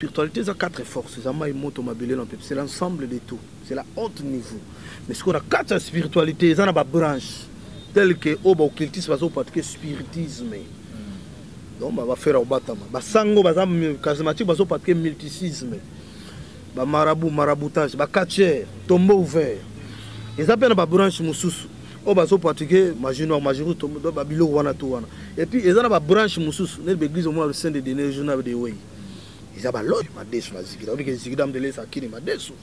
spiritualité, c'est 4 forces. C'est l'ensemble de tout. C'est la haute niveau. Mais ce qu'on a 4 spiritualités, ça n'a pas branche. Telles que l'occultisme, le spiritisme. Donc, on va faire un bâtiment. Sango, charismatique, le multicisme. Marabout, maraboutage, catcher, tombeau ouvert. Ils appellent la branche moussous. On va pratiquer majino, majiro, tombeau, babilo, wana, tout wana. Et puis, ils ont la branche moussous. L'église au moins le sein de donner journal de way. Ils ont l'autre, ma déçu, ma zigida. On dit que zigida me laisse à qui ma déçu.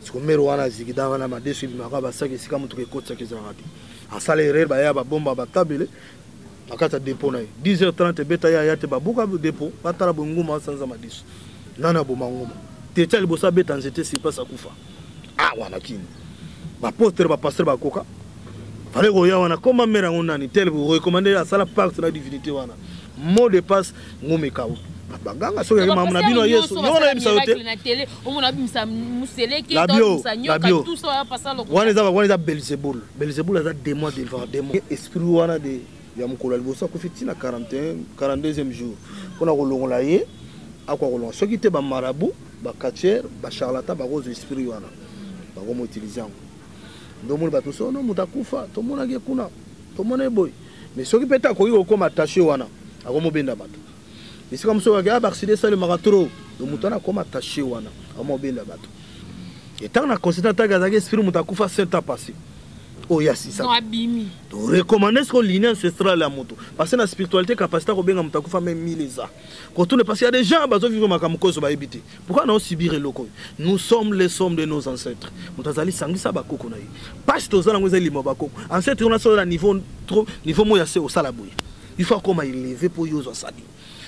Ce qu'on met wana zigida, wana ma déçu, ma raba, ça qui est comme tout le côté, ça qui est raté. En salaire, bah, y'a ba bomba, ba table. À 4 dépôt, 10h30, beta ya te babuka dépôt, batala bonguma sans amadis. Nana bomanguma. Tétia le bossa beta nzete c'est pas ça kufa. Ah wana kini. Ba poster ba pasteur ba koka. Fallait goya wana comment mera ngona ni tel vous recommander à sala part la divinité wana. Mot de passe ngome kawo. Baganga so ya mama na bino yesu. Yona yebisa yote. Omona bimsa musele ki dans sanyoka tout ça passer le. Wana za Belzebul. Belzebul a démon devant démon. Esprit wana de ya mukolo liboso ko fiti na 42e jour kona ko longola ye akwa ko longola soki te ba marabout ba catcher ba charlatan ba rose esprit wana ba ko utiliser ndo mo ba to so no mutakufa to mona ke kuna to mona boy mais soki peta ko yo ko attaché wana ako mo benda bato mais c'est comme ça ga ba accéder ça le maratro do mutana ko attaché wana ako benda bato et tant na considérer ta gazaki esprit mutakufa 7 ans passé. Oh, il y a ça. Tu recommandes ce qu'on ligne ancestral à moto. Parce que la spiritualité, capacité à bien amta kufa même 1000 ans. Quand on est passé, il y a des gens qui vivent dans le cause de éviter. Pourquoi nous subir le locaux? Nous sommes les sommes de nos ancêtres. Nous avons sangli ça bakoko na. Pas que tous nous allons bakoko. Ancêtre on a sur le niveau trop niveau moya c'est au salabouy. Il faut comment élever pour yo sali.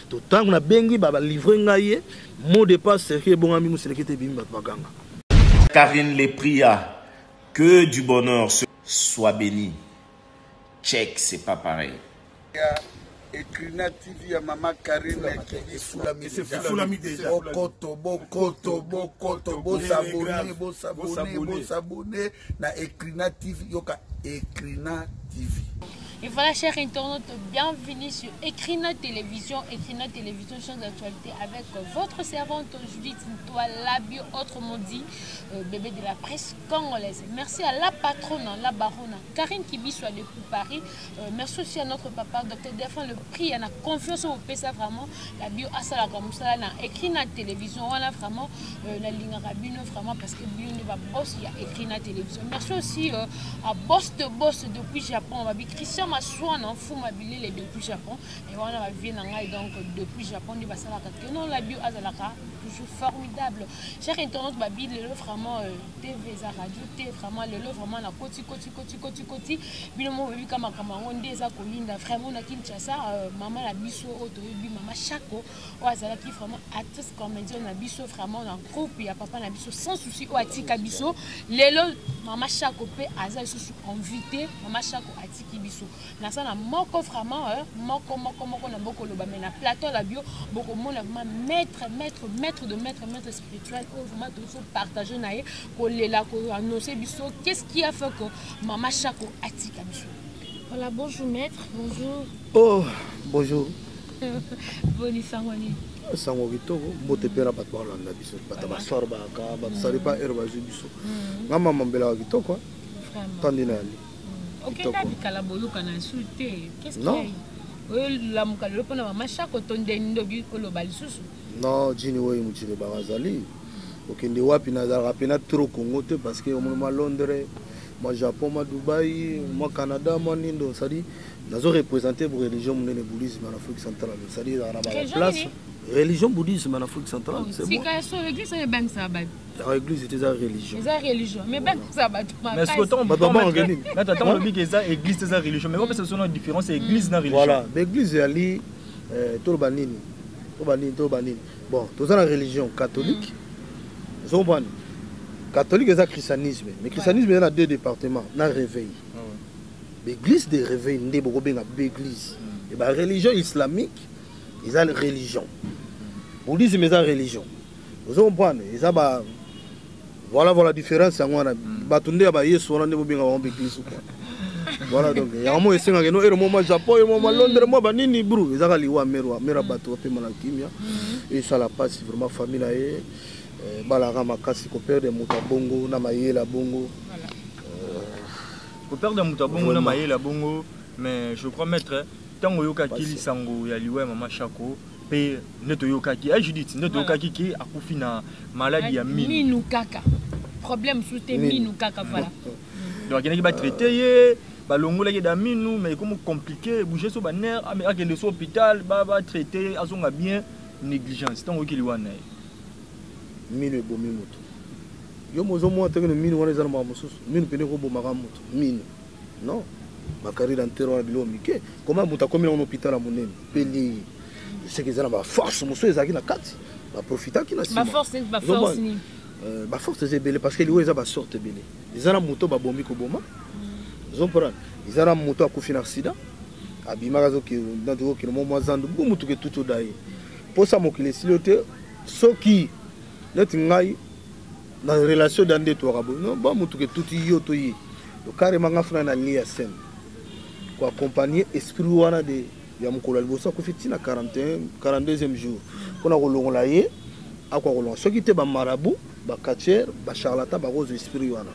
Tout temps on a bengi baba livrer ngaye mot de passe c'est que bon ami musele kete bimba baganga. Karine les pria que du bonheur soit béni. Check, c'est pas pareil. Ekrina TV ya Maman Karine c'est Fulami déjà. Bokoto, s'abonner na Ekrina TV yoka Ekrina TV. Et voilà, chers internautes, bienvenue sur Ekrina Télévision, chaîne d'actualité avec votre servante Judith Ntoa Labio, autrement dit, bébé de la presse congolaise. Merci à la patronne, la baronne Karine Kibiswa depuis Paris. Merci aussi à notre papa, Dr. Defan, le prix, il y a confiance au PSA vraiment. La bio Asala Kamusala, na Ekrina Télévision, on a vraiment la ligne rabine, vraiment, parce que bio ne va boss, il y a Ekrina Télévision. Merci aussi à Boss depuis Japon, on va dire Christian Massoua, on fou mobile les depuis Japon. Et on a vu donc depuis Japon, on va savoir que non, la bio Azalaka, toujours formidable. Cher internaute, Babi, le vraiment TV, radio, TV, vraiment, le vraiment, la côté. Bien, moi, vu comme on des accolines, vraiment, on a Kinshasa, maman la biso, autobi, maman Chako, ou Azalaki, vraiment, artiste comédien, on a biso, vraiment, on a groupe, il y a papa, on a biso, sans souci, ou Atika biso, Lelo, maman Chako, Aza, ils sont invités, maman Chako, Atiki biso. Na ça, na moko vraiment, moko, na boko le mais na plateau la bio, beaucoup mon maître spirituel, vraiment tout ça partager naé, qu'on les là, qu'on annoncer biso. Qu'est-ce qui a fait que maman Chako Atika biso? Voilà, bonjour maître, bonjour. Oh, bonjour. Boni sangwani. Sangwito, bote pera patwa la biso, pataba sorba ka, ba sari pas herba biso. Ngama mambela wito quoi. Tandina ali. Ok, la bolo kana souté. Qu'est-ce qu'il y a? La mukalo pona maman Chako tonde ndobi kolo balisusu. Non, jini wo muchile bazali. Ok, ndi wapi na za rapina trop Congo te parce que au moment Londres, moi Japon, moi Dubaï, moi Canada, moi Nindo, ça dit nous avons représenté pour religion le bouddhisme en Afrique centrale. Ça dit dans la place religion bouddhisme en Afrique centrale, c'est bon. Si l'église est bien ça ba. L'église était sa religion. C'est religion, mais ben ça ba. Mais ce autant attends on dit que ça église c'est sa religion, mais ce sont une différence église dans religion. Voilà, l'église est ali Tobanini. Bon, tout ça la religion catholique. Vous comprenez? Catholique c'est le christianisme, mais le christianisme il y a 2 départements, na réveil. L'église de réveil, ndé beaucoup bien l'église. Et la religion islamique, ils ont la religion. Bouddhisme ils ont la religion. Vous comprenez? Ils ont voilà la différence. Batunde ba yesu on ndé beaucoup bien l'église quoi. Voilà donc il y a un mot ici ngaki no ero mo Japon ero mo Londres mo banini bru ezaka liwa mera bato pe mana kimia et ça la passe vraiment famille là et balaka makasi ko perdre muta bongo na mayela bongo ko perdre muta bongo na mayela bongo mais je crois maître tango yoka kili sango ya liwa mama Chako pe neto yoka ki Judith neto yoka ki akufi na maladie ya minu kaka problème sous tes minu kaka voilà donc il y a qui va traiter balongola ki da minu mais comme compliqué bouger sur banner mais akende sur hôpital ba traiter azonga bien négligence tango ki liwana minu ebomi moto yo mozo mo ateke minu wana ezana mamususu minu pene ko bomaka moto minu non bakari d'antero na bilo mike comment muta komi na hôpital à monene peli c'est que ezana ba force muso ezaki na kati ba profita ki na sima ba force ni ba force c'est belé parce que liwe eza ba sorte belé ezana moto ba bombi ko boma zompran ezana moto akufi na accident abimaka zo ki ndando ki mo mwazandu bu mutu ke tutu dai posa mokile silote soki neti ngai na relation d'ande to rabo non ba mutu ke tutu yo to yi to carrément ngafuna na lia sen ko accompagner esprit wana de ya mukolo liboso ko fiti na 42e jour pona ko longola ye akwa ko longola soki te ba marabout ba catcher ba charlatan ba rose esprit wana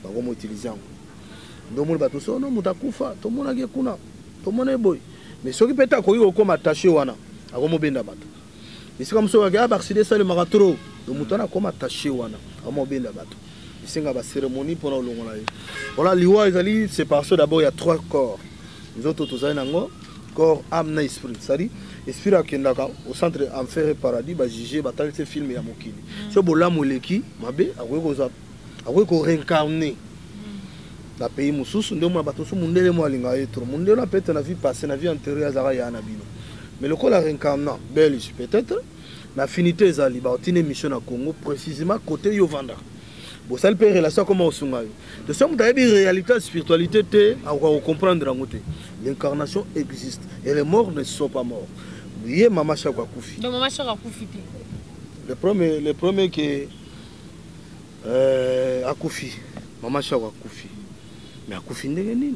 ba ko mo utiliser ndo mo ba to so no mutakufa to mona ke kuna to mona boy mais soki peta ko yo ko mataché wana ako mo benda bato isika mso ga ba accident sale magatro do mutana ko mataché wana amo benda bato isinga ba cérémonie pour le longola ye voilà liwa ezali séparation d'abord il y a 3 corps nous autres tous nango corps âme na esprit c'est-à-dire esprit akendaka au centre enfer et paradis ba juger ba tali ce film ya mokili so bolamu leki mabe akwe ko réincarner na pays mususu ndio mwa bato so mundele mo alinga yetro mundele na peut-être na vie passée na vie antérieure azara ya na bino mais le corps la réincarnant belge peut-être na finité ezali ba otine mission na Congo précisément côté yo vanda bo ça peut relation comme au sunga de somme d'ailleurs réalité spiritualité te à comprendre en côté l'incarnation existe et les morts ne sont pas morts oui mama Chako akufi donc mama Chako akufi le premier que akufi mama Chako akufi mais akufi ndenge nini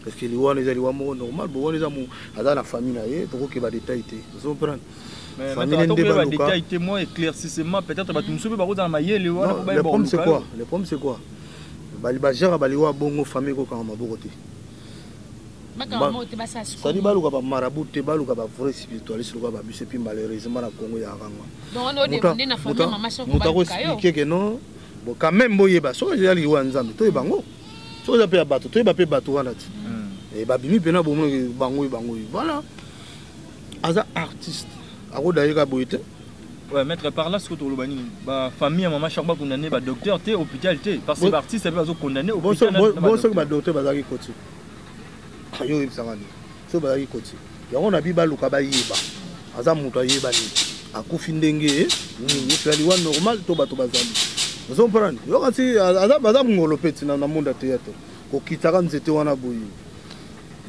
parce que liwa les aliwa mo normal bo wona za mu ada na famille na ye to ko ke ba détail te vous comprenez mais maintenant on détail témoin éclaircissement peut-être ba tumsubi ba ko dans mayele wana ko ba le problème c'est quoi bali ba jara bali wa bongo famille ko kama maboko te baka mo te basa ça dit baluka ba marabout te baluka ba vrai spiritualiste ko ba bise puis malheureusement na Congo ya ranga donc on demander na famille mama Chako ba ko expliquer que non bon quand même boyeba so ya liwa nzambe to bango so za pe ya bato to ba pe bato wana ti et babimi pena bomo bango voilà aza artiste ako daïka boite ouais maître par là ce que tu le bani ba famille mama Chako ba condamné ba docteur te hôpital te parce que artiste ba zo condamné hôpital bon so ba docteur ba zaki koti yo ibsangani so ba zaki koti yango na biba luka ba yeba aza muto yeba ni akufi ndenge ni fali wa normal to ba zali vous comprenez yo kasi aza ngolo peti na monde théâtre ko kitaka nzete wana boyi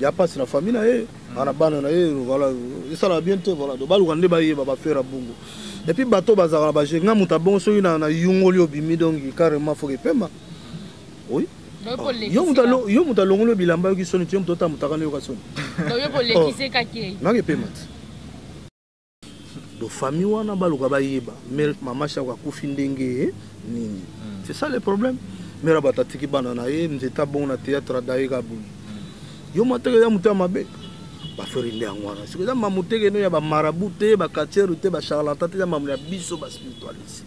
ya passe na famille na ye ana bana na ye voilà ça la bien te voilà do balu kande ba ye ba faire bongo et puis bato bazaka ba jenga muta bon so na yungoli obimi donc carrément faut que pema oui yo muta longolo bilamba yo kisoni tiyo mutota mutaka ne yo kasoni do yo bolekise kake na ke pema do famille wana baluka ba yeba mais mama Chako akufi ndenge nini c'est ça le problème mera batatiki bana na ye nzeta bon na théâtre daïka buni yo mateke ya muta mabe ba faire ndé ngwana c'est que ça mamuteke no ya ba marabout te ba catcher te ba charlatan te ya mamu ya biso ba spiritualiste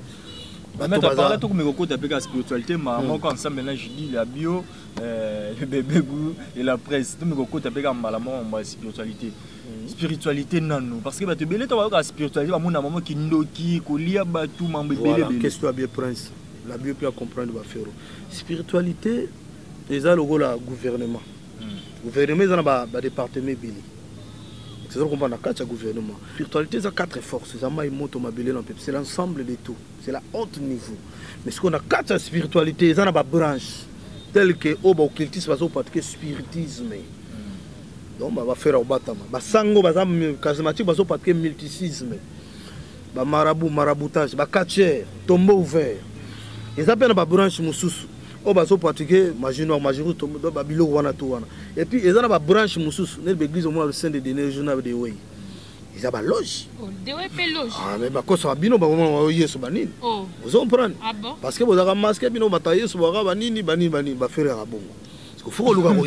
ba mettre parler tout comme ko taper la spiritualité maman quand ensemble là je dis la bio le bébé goût et la presse tout me ko taper ka malaman ba spiritualité nano parce que ba te belé to ba spiritualité ba mona maman ki ndoki ko lia ba tout mambe belé belé question bien prince la bio peut comprendre ba faire spiritualité les a logo la gouvernement gouvernement ils ont ba département belé c'est ça qu'on comprend dans gouvernement spiritualité ça 4 forces ça m'a moto mabelé dans peuple c'est l'ensemble de tout c'est la haute niveau mais ce qu'on a 4 spiritualité ils ont ba branche tel que au occultisme parce que spiritisme donc va faire au batama ba sango ba charismatique parce que mysticisme ba maraboutage ba catcher tombeau ouvert ils appellent ba branche mususu on va se pratiquer majino majiro to babilo wana to wana et puis ils ont ba branche mususu ne l'église au moins le sein de donner journal de way ils ont ba loge de way pe loge ah mais ba ko so bino ba mo yeso banini vous comprenez parce que vous avez masqué bino ba tailler so ba banini ba faire à bongo il faut le voir. Donc,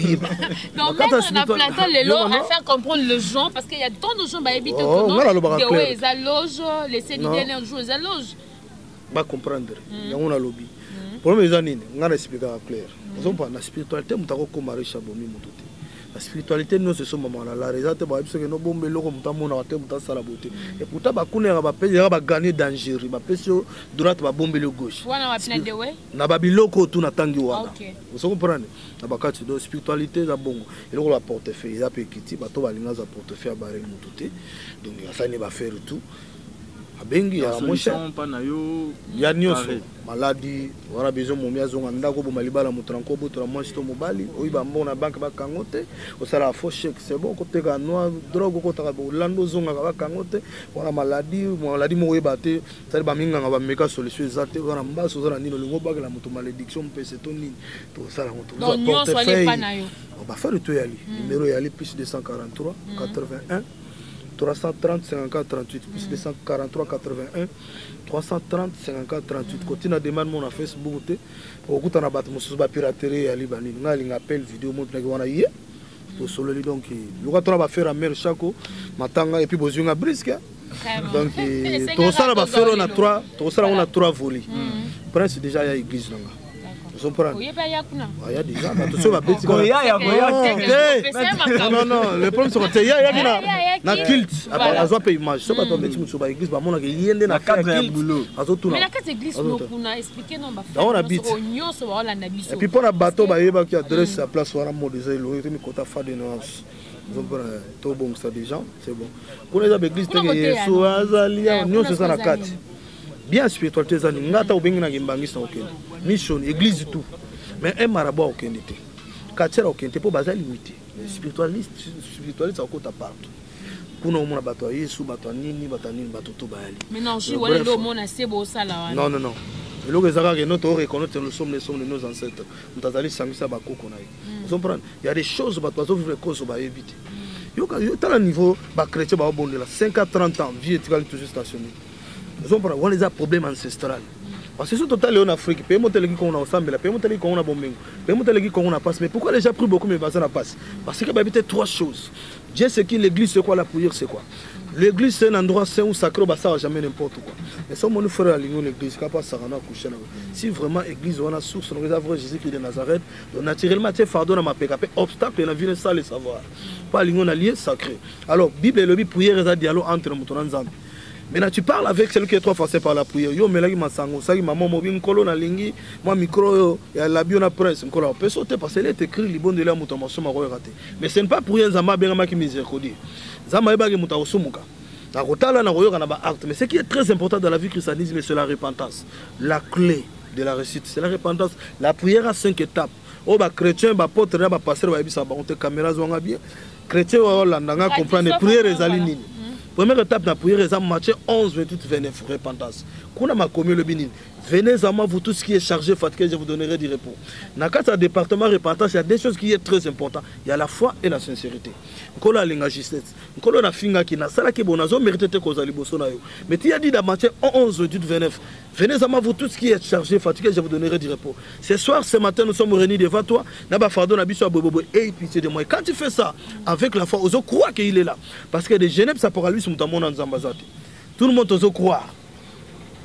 mettre en place les lots à faire comprendre le gens, parce qu'il y a tant de gens qui habitent autour de les alloges, les sénégalais les alloges. Pas comprendre. Il y a un lobby. Pour les années, on a expliqué clair. Nous sommes la spiritualité, nous avons comparé Chabomi. La spiritualité, nous, c'est ce moment-là. La raison, c'est que nous avons bombé l'eau, nous avons la beauté. Et pourtant, nous avons gagné danger. Nous avons droite, nous avons bombé le gauche. Nous avons biloko tout na tangi wana. Vous comprenez? Na bakati do spiritualité za bongo. Et là la portefeuille, ça peut quitter, bato balinga za portefeuille barel mututé. Donc ça ne va faire tout. Abengi ya mosha ya nyoso maladie wana besoin momia zonga ndako bo malibala mutranko boto la moshi to mobali oyiba mbona banque ba kangote osala faux chèque c'est bon côté ka noa drogue ko taka bo lando zonga ba kangote wana maladie mo yeba te ça ba minga ba meka solution exacte wana mbaso zana nino lingo ba la moto malédiction pese to nini to sala moto donc nyoso ali pa na yo on va faire to yali numéro yali plus 243 81 330 54 38 plus 243 81 330 54 38 continue à demander mon Facebook te beaucoup na bat mususu ba piraterie ya libani nga linga appel vidéo montre na wana yé to solo li donc le gars va faire à mer chaque matanga et puis bozunga brisque donc to sala ba faire on a 3 to sala on a 3 volets prince déjà ya église nanga vous comprenez? Il y a déjà non, le problème c'est que il y a na culte à soit pas image c'est pas ton métier sur l'église ba mona ke yende na cadre boulot azotuna mais la carte église no kuna expliquer non ba on habite et puis pour la bateau ba yeba qui adresse sa place wara modèle lo mi kota fa de nuance vous comprenez tout bon ça déjà c'est bon pour les églises que Yesu azalia nous c'est ça la carte bien spiritualité za ngata ubengi na kimbangisa okende mission église tout mais un marabout okende te katera okende po bazali limité spiritualiste ça okota partout kuna omona bato ya Yesu bato nini bato to bayali mais non je wala do mona sebo sala wana non et le ezaka que notre reconnaître nous sommes de nos ancêtres mutazali sangisa bakoko na yo vous comprenez il y a des choses bato bazo vivre cause ba éviter yo dans le niveau ba chrétien ba bondela 5 à 30 ans vie éthique toujours stationné. On les a problèmes ancestrales. Parce que c'est total en Afrique, pays monter qui qu'on a ensemble, pays monter qui qu'on a bombing, pays monter qui qu'on a passe. Mais pourquoi les gens pris beaucoup mais pas ça passe? Parce qu'il y a habité 3 choses. Dieu c'est qui, l'église c'est quoi, la prière c'est quoi? L'église c'est un endroit saint où sacré, bah ça va jamais n'importe quoi. Mais si on ferait l'union l'église, capable ça rend coucher là. Si vraiment l'église on a source, on réserve Jésus qui est de Nazareth, donc naturellement tu fardeau dans ma PKP, obstacle la vie ça le savoir. Pas l'union allié sacré. Alors Bible et le prière et dialogue entre nous ensemble. Maintenant tu parles avec celui qui est 3 fois par la prière. Yo melaki masango, saki maman mobi nkolo na lingi, moi micro ya la bio na presse, nkolo on peut sauter parce que est écrit libon de la mutomation ma raté. Mais ce n'est pas pour rien zama benga maki miséricordie. Zama ebagi mutaosumuka. Na kotala na koyoka na ba acte, mais ce qui est très important dans la vie christianisme c'est la repentance. La clé de la réussite, c'est la repentance. La prière à 5 étapes. Oh ba chrétien, ba apôtre, ba pasteur, ba ebisa ba on te caméra zonga bien. Chrétien wa landanga comprendre prière ezali nini. Première étape de la prière est Matthieu 11, 28, 29, repentance. Quand on a commis le bénin, venez à moi, vous tous qui est chargé, fatigué, je vous donnerai du repos. Dans le département repentance, il y a des choses qui sont très importantes. Il y a la foi et la sincérité. Quand on a l'engagement, quand on a finga qui n'a pas qui bon, mérité de cause à l'ibossonayo. Mais il y a dit dans Matthieu 11, 28, 29, venez à moi, vous tous qui êtes chargés, fatigués, je vous donnerai du repos. Ce soir, ce matin, nous sommes réunis devant toi. Et pitié de moi. Et quand tu fais ça avec la foi, on croit qu'il est là. Parce que des Genève, ça pourra lui, tout le monde ose croire.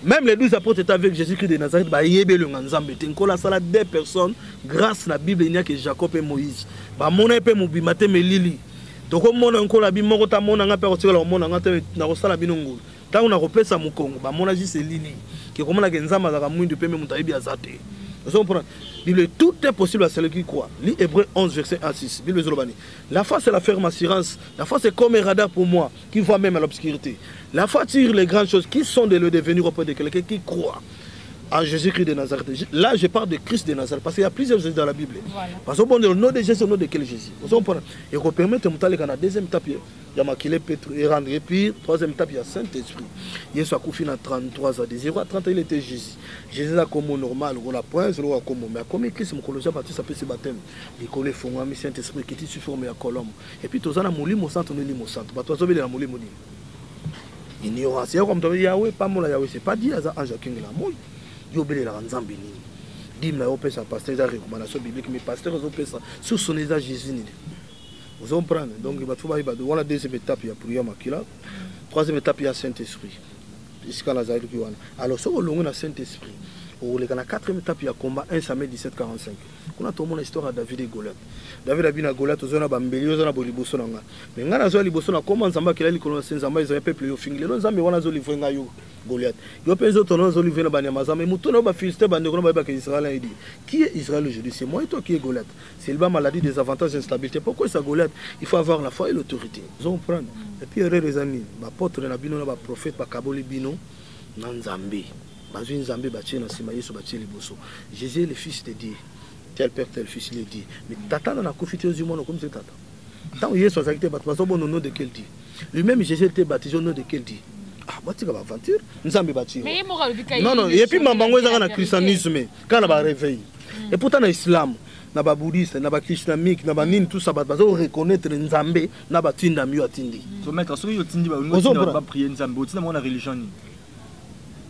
Même les 12 apôtres étaient avec Jésus-Christ de Nazareth. Il y a 2 personnes, grâce à la Bible, il n'y a que Jacob et Moïse. Donc, on a encore la Bible, on a encore la Bible, on a encore la Bible. On a repéré ça, on a dit c'est Lili. Qui est comme la Genzama, la Ramouine du Pème Moutaïbi Azate. Tout est possible à celui qui croit. Lis Hébreux 11, verset 1 6. La foi, c'est la ferme assurance. La foi, c'est comme un radar pour moi, qui voit même à l'obscurité. La foi tire les grandes choses qui sont de le devenir auprès de quelqu'un qui croit. à Jésus-Christ de Nazareth. Là, je parle de Christ de Nazareth parce qu'il y a plusieurs Jésus dans la Bible. Voilà. Parce que bon, le nom de Jésus, c'est le nom de quel Jésus? Et qu'on permet de monter la deuxième étape, il y a Makile Petre et rendre. Et puis, troisième étape, il y a Saint-Esprit. Il y a Koufi dans 33 ans. De 0 à 30 ans, il était Jésus. Jésus a comme normal, on a point, c'est le comme mais comme Christ, mon colossal, ça peut se baptême. Il connaît Fongami, Saint-Esprit, qui est formé à Colombe. Et puis, tous en a mouli, mon centre, on est mon centre. Toi, tu as mouli, mon dit. Ignorance. Il y a comme tu as dit, Yahweh, pas mon Yahweh, c'est pas dit à Ange King la mouille. Il y a obéi la Nzambi. Dim na opesa pasteur des recommandations bibliques mais pasteur opesa sous son état Jésus. Vous comprenez donc il va trouver la deuxième étape il y a prière makila troisième étape il y a Saint-Esprit jusqu'à la zaïre qui wana alors ce que na Saint-Esprit au la quatrième étape il y a combat 1 Samuel 17:45 on a tout mon histoire de David et Goliath. David a bien Goliath aux zona bambeli aux zona boliboso nanga mais ngana zo liboso na comment nzamba kila likolo nzamba ils ont peuple yo fingile nzamba wana zo livrer ngayo Goliath. Yo penso tono zo livrer na banyamaza mais mutono ba philistins bande ko ba Israël il dit qui est Israël aujourd'hui c'est moi et toi qui est Goliath. C'est le bas maladie des avantages instabilité. Pourquoi ça Goliath? Il faut avoir la foi et l'autorité. Vous comprenez? Et puis les amis, ba apôtre na bino na ba prophète ba kaboli bino na nzambe. Bazui nzambe ba tchena sima Yesu ba tcheli boso. Jésus est le fils de Dieu. Tel père, tel fils, il est dit. Mais tata n'a confité aux humains comme c'est tata. Tant Jésus a été baptisé au nom de quel dit? Lui-même Jésus était baptisé au nom de quel dit? Ah, moi tu vas aventure. Nous avons baptisé. Non, non. Et puis maman, ils ont un christianisme quand on va réveiller. Et pourtant dans l'islam, dans le bouddhisme, dans le christianisme, dans le tout ça, on reconnaître Nzambe, dans le tinda mieux atindi. So maître, so yo tindi ba on ne pas prier Nzambe, on tindi la religion ni.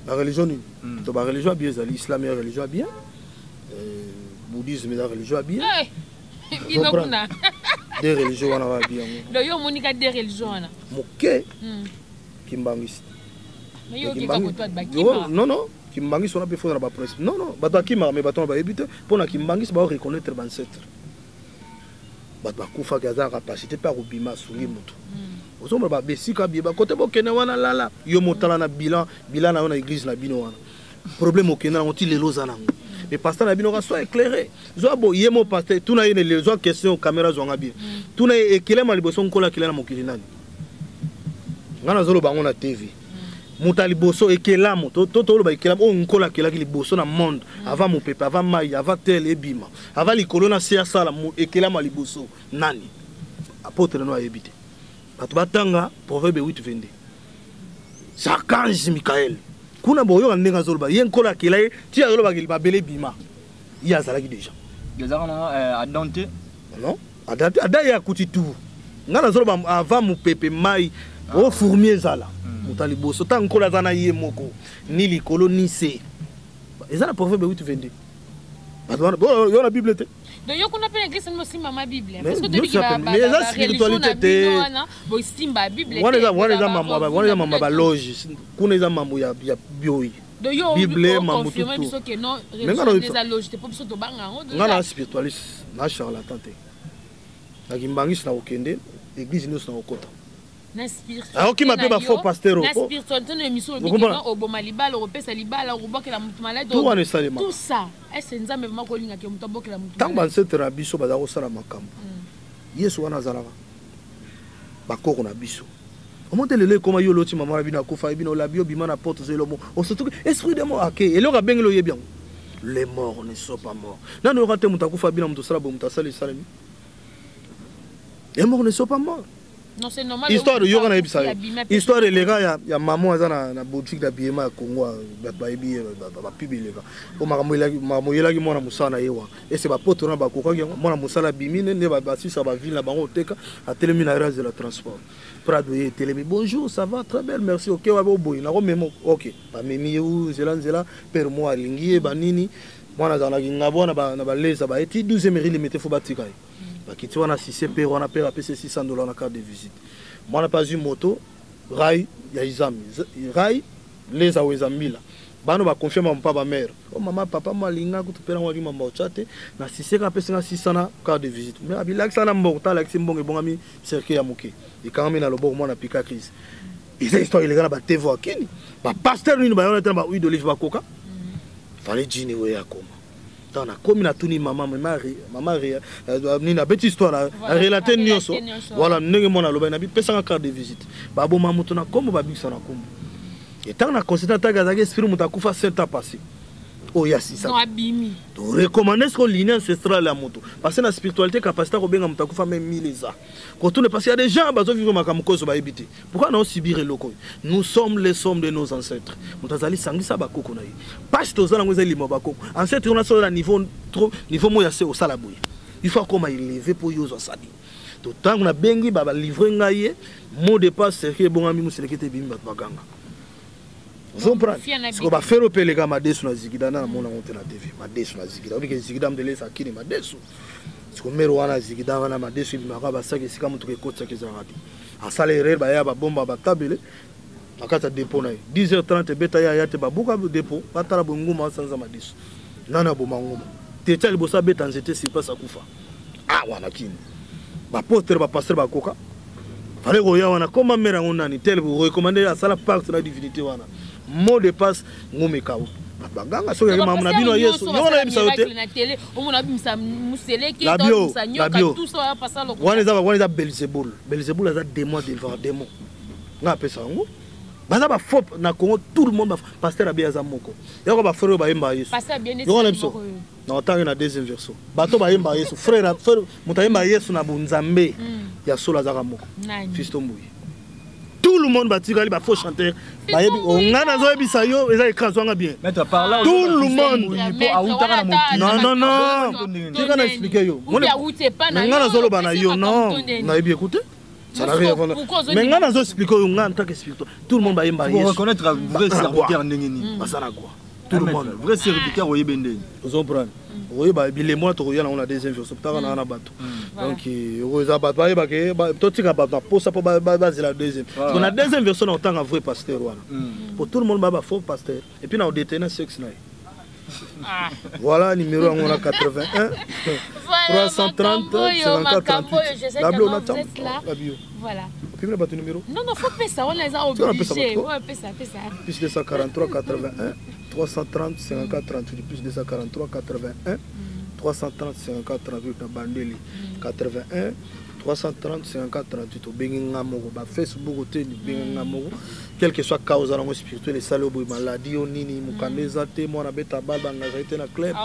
La religion ni. Donc la religion bien, l'islam est religion bien. Bouddhisme est la religion bien. Des religions on a bien. Donc yo monika des religions na. Moké. Kimbangis. Mais yo ki ka ko toi de bakima. Non non, Kimbangis on a peu faire la presse. Non non, bato akima mais bato ba éviter pour na Kimbangis ba reconnaître ancêtre. Bato akufa kaza capacité par obima sungi mutu. Ozomba ba besika bieba côté bokene wana lala yo motala na bilan na ona église na bino wana. Problème okena on ti lelo zanango. Mais pasteur na bino soit éclairé. Zo bo yemo pasteur tout na les zo question caméra zo ngabi. Tout na ekele maliboso nkola kila na mokili nani. Ngana zolo bango na TV. Mutali boso ekelamo to lo ba ekelamo on nkola kila ki liboso na monde avant mon peuple avant mai avant tel ebima avant likolo na sia sala ekelamo liboso nani apôtre no ayebite. Bato batanga proverbe 8:22. Archange Michael. Kuna boyo ndenga zoloba yen kola kelaye ti azoloba ba bele bima. Ya zalaki déjà. Déjà adante. Non, adante adaya kuti tout. Ngana zoloba avant mu pepe mai o fourmier zala. Mutali boso tan kola zana ye moko ni likolo ni se. Ezana proverbe 8:22. Bato bo yo na Bible te. Donc yo kuna pena église aussi mama Bible parce que tu dis mais la spiritualité bo simba Bible wana mama ba loge kuna za mambo ya bioi Bible mambo tout confirmer que non religion des loge te popso to banga ngo ngana spiritualiste na charlatan te na kimbangis na okende église nous na okota na spiritualité alors qui m'appelle ba faux pasteur na spiritualité no émission au boma libala au pesa libala au bokela mutu malade tout ça est-ce nzambe vraiment kolinga ke mutu bokela mutu tant ban cette rabiso ba ko sala makambo yesu wana zalaka ba ko na biso au monde le comme yo loti maman bina ko fa bina la bio bima na porte zelomo on surtout esprit de mort ak et le rabeng lo yebian les morts ne sont pas morts nanu rate mutu ko fa bina mutu sala bo mutu sala salami les morts ne sont pas morts. Non, c'est normal. Histoire de Yorana Ebisa. Histoire de les gars, il y a maman na boutique d'habillement Congo, ba ebi ba pibi les gars. O mamoyela ki mona musana yewa. Et c'est ba poto na ba koka mona musala bimine ne ba sisa ba ville na bango teka a telemi na race de la transport. Prado ye telemi bonjour, ça va très bien, merci. OK wa bo boy na ko memo. OK. Ba memi u zela per moi lingi ba nini. Mwana za na ngabona ba na ba leza ba eti 12e ri limité fo batika. Qui tu as 6 père on a payé $600 la carte de visite. Moi n'a pas eu moto, rail, il y a examen. Rail, les awezamila. Bano ba confirmer mon papa mère. Oh maman papa moi linga ko tupera wa lima mo chate na 6 ka pesa 600 na carte de visite. Mais abilak sana mbota la kimbonge bongami cercle ya muke. Et quand même na lobo moi na pika crise. Et cette histoire il est là ba TV akini. Ba pasteur ni ba on était ba huile d'olive ba coca. Fallait dîner ouais akoma. Comme na tuni maman ni na petite histoire a relater nyoso voilà ndenge mona loba na bi pesa carte de visite babo mamuto na kombo babikisa na kombo et tant na considérer ta gazaki esprit mutakufa 7 ans passé oh yasisa non abimi to recommander ce que ligne ancestrale la moto parce que la spiritualité capacité ko benga muta kufa même 1000 ans quand on est passé à des gens bazo vivre makamukozo ba ebité pourquoi non subir loko nous sommes les sommes de nos ancêtres mutazali sangisa bakoko na yi parce que tozala ngoza limo bakoko ancêtre on a sur le niveau moya c'est au salaboui il faut comment élever pour yozo sadi to tant on a bengi baba livrer ngaye mot de passe c'est que bon ami muselekete bimba baganga vous comprenez ce qu'on va faire au pays les gars madesu na zigida na mona monte na TV madesu na zigida on dit que zigida mdele sakini madesu ce qu'on met wana zigida wana madesu bimaka basaki sika mutu ke kotsa ke zarati asala erreur ba ya ba bomba ba tabele akata dépôt na 10h30 beta ya yate babuka dépôt batala bonguma sanza madesu nana bomanguma tete libosa beta nzete si pas akufa ah wana kini ba poster ba pasteur ba koka fallait roya wana comment mera ngonani tel vous recommander à sala part la divinité wana mot de passe ngome kawo baganga so ya mamu na bino yesu yona ebisa yote na télé omona bimsa musele ki donc ça nyoka tout ça passa le wana za Belzebul za démon devant démon nga pesa ngo baza ba fop na Congo tout le monde ba pasteur abia za moko yako ba frère ba yemba yesu pasteur bien yona ebisa na otanga na deuxième version bato ba yemba yesu frère mutayemba yesu na bunzambe ya sola za moko Fiston Mbuyi tout le monde batikali ba faux chanteur bayebi ongana zo ebisa yo eza ekranzo nga bien mais par là tout le monde non tu vas expliquer yo ngana zo loba na yo non na ebi écouter ça n'arrive avant mais ngana zo expliquer yo ngana tant que spirituel tout le monde ba yemba yesu pour reconnaître vrai serviteur ndengeni basana quoi tout le monde vrai serviteur oyebende vous comprenez oui bah les mois to yana on a deuxième version ta na na bato donc oza bato ba ke to tika bato pour ça pour base la deuxième on a deuxième version en tant que vrai pasteur wana pour tout le monde ba faux pasteur et puis na on détenir sexe na voilà numéro on a 81 330 54 38 la blonde attend la bio voilà puis le bateau numéro non faut pas ça on les a obligés ouais ça plus 243 81 330 54 38 plus 243 81 330 54 38 na bandeli 81 330 54 38 benga moko ba Facebook te benga moko quel que soit cause dans spirituel et salo boy maladie nini mukandeza te mona beta baba ngazite na club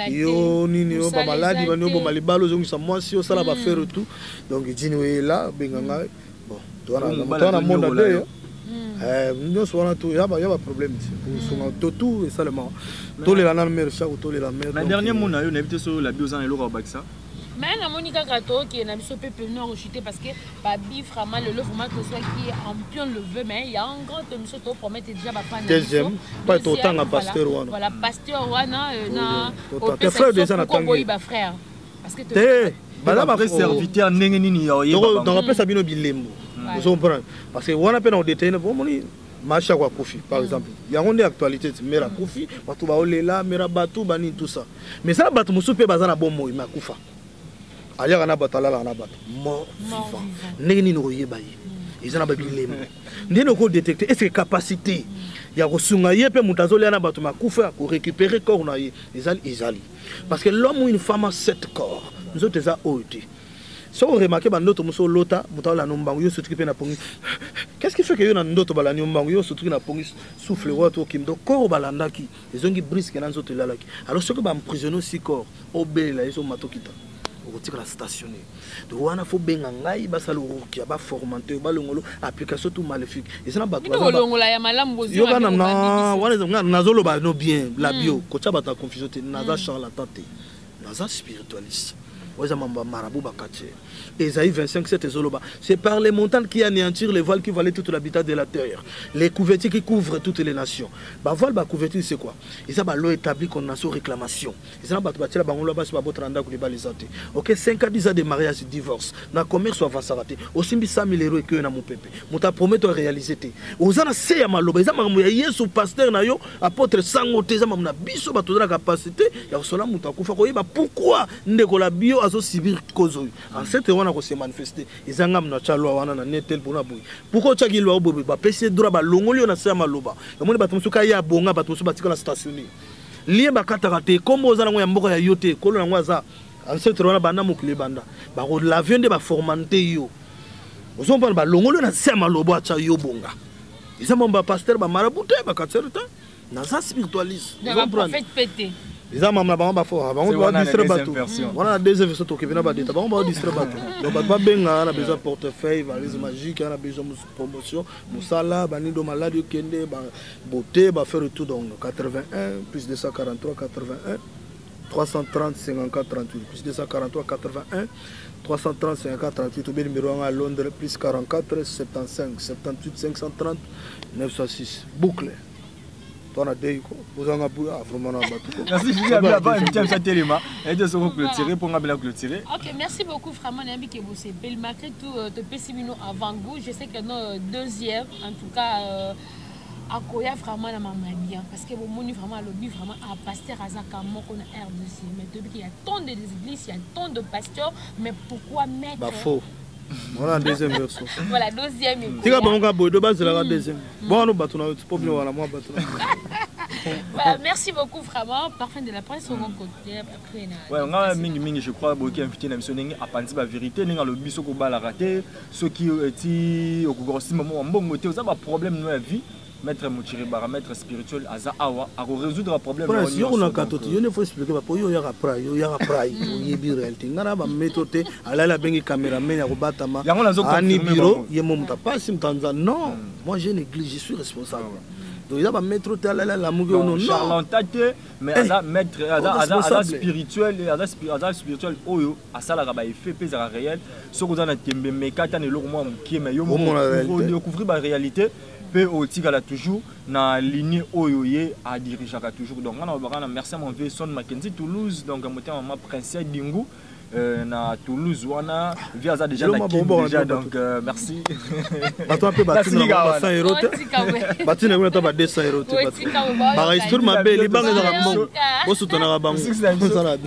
yo nini yo ba maladie ba no bo malibalo zongisa mwasi yo sala ba faire tout donc dini we là benga bon toi na monde de nous sommes tout, il y a un problème. Tout est seulement. Tous les langues mères, tous les langues. La dernière monde, on a évité sur la biosane et l'eau au Baxa. Mais la Monica Gato qui est un peu plus nord rechuté parce que Babi vraiment le format que soit qui est en pion le veut mais il y a un grand monsieur qui promet déjà pas deuxième pas autant à pasteur wana voilà pasteur wana na au frère déjà na tangi frère parce que bala ba serviteur ndenge nini yo donc après ça bino bilembo vous comprenez parce que wana pe na détailler bon moni marché kwa Kofi par exemple il y a une actualité mera Kofi batu ba olela mera batu bani tout ça mais ça batu musu pe bazana bon moi makufa aya kana batala na batu mort vivant ndenge nini oyeba ye ezana ba bilembo ndeno ko détecter est-ce que capacité ya kosunga ye pe mutazolia na batu makufa ko récupérer corps na ye ezali parce que l'homme ou une femme a 7 corps nous autres ça oité. Si on remarque que notre muso lota, mutala nombangu yo sotuki pe na pongi. Qu'est-ce qui fait que yo na ndoto bala nombangu yo sotuki na pongi souffle wato kimdo corps balandaki, ezongi brisque na nzoto lalaki. Alors ce que ba emprisonner si corps, obela eso matokita. Okotika la stationner. Donc wana fo benga ngai basalo rokia ba formanter ba longolo application tout maléfique. Et ça na ba to longola ya malamu bozi. Yo kana na wana nazolo ba no bien la bio, ko cha bata confusion te naza charlatan te. Naza spiritualiste. Ésaïe 25, c'est par les montagnes qui anéantirent les voiles qui valaient tout l'habitat de la terre, les couvertures qui couvrent toutes les nations. Bah voile, bah couverture, c'est quoi? Ils ont l'eau établie qu'on a sous réclamation. Ils ont bâti la bangola bas sur votre randa les santé. Ok, 5 à 10 ans de mariage, divorce, na commerce va s'arrêter. Aussi 100 000 euros que na mon pépé. Mouta promet de réaliser. Aux ana se ya maloba, ils ont yesu pasteur na yo apôtre sango te zama na biso ba la capacité ya sola mouta kufa ko yeba pourquoi ndeko la bio azo sibir kozo. En cette wana ko se manifester. Ils ont na chalo wana na netel pona boy. Pourquoi chaki lo bobo ba pese droit ba longoli na se ya maloba. Yomoni ba tumusuka ya bonga ba tumusuka batika na stationner. Lié ba katakate kombo ozana ngo ya mboka ya yote kolo na ngo za ancêtre wana banda mukile banda ba ko la viande ba formante yo ozomba ba longolo na sema lobo acha yo bonga isa momba pasteur ba marabute ba katserta naza spiritualiste prophète pété. Les hommes maman ba fort avant on doit distraire bateau. On a des deuxième version to kebina ba deta. On va distraire bateau. Donc ba benga na besoin portefeuille, valise magique, on a besoin de promotion, musala, bani do malade kende ba beauté, ba faire tout donc 81 plus 243 81 330 54 38 plus 243 81 330 54 38 au numéro 1 à Londres plus 44 75 78 530 906 boucle. Toi on a deux vous en avez vraiment un bateau. Merci OK, merci beaucoup vraiment Nambi que vous c'est belle malgré tout te pessimino avant goût, je sais que nos deuxième en tout cas akoya vraiment na maman bien parce que bon moni vraiment lobby vraiment à pasteur Azaka moko na RDC mais depuis qu'il y a tant de églises, il y a tant de pasteurs mais pourquoi mettre bah faux. Voilà deuxième version. Voilà deuxième. Tu vas bon gabo de base la deuxième. Bon nous bateau na pas bien voilà moi bateau. Voilà, merci beaucoup vraiment parfum de la presse au mon côté après na. Ouais, on a mingi je crois beaucoup invité na mission ningi apandi ba vérité ninga le biso ko bala raté ceux qui étaient au grossi moment mbongo te ça ba problème dans la vie. Maître Mouchiri paramètre spirituel aza awa a résoudre un problème pour si on a katoti il faut expliquer pas yo ya pray yebi réalité ngara ba méthode ala la bengi caméraman ya kobatama ani bureau yemo mutapa sim tanza non moi j'ai une église je suis responsable donc il va mettre la mugue non charlantate mais aza maître aza spirituel aza spirituel oyo asala ka ba effet pesa réel ce que na tembe mekata ne lo moi qui mais yo découvrir ba réalité pe otikala toujours na ligne oyoye a dirigeaka toujours donc on a merci à mon vieux son Mackenzie Toulouse donc moté maman princesse Dingu na Toulouse wana via ça déjà donc merci bato pe batuna ba 100 euros batuna ngona to ba 200 euros ba histoire ma belle banga za mbongo bosutana ba bango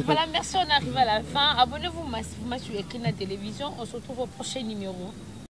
voilà merci on arrive à la fin abonnez-vous massivement sur Ecrina Télévision on se retrouve au prochain numéro.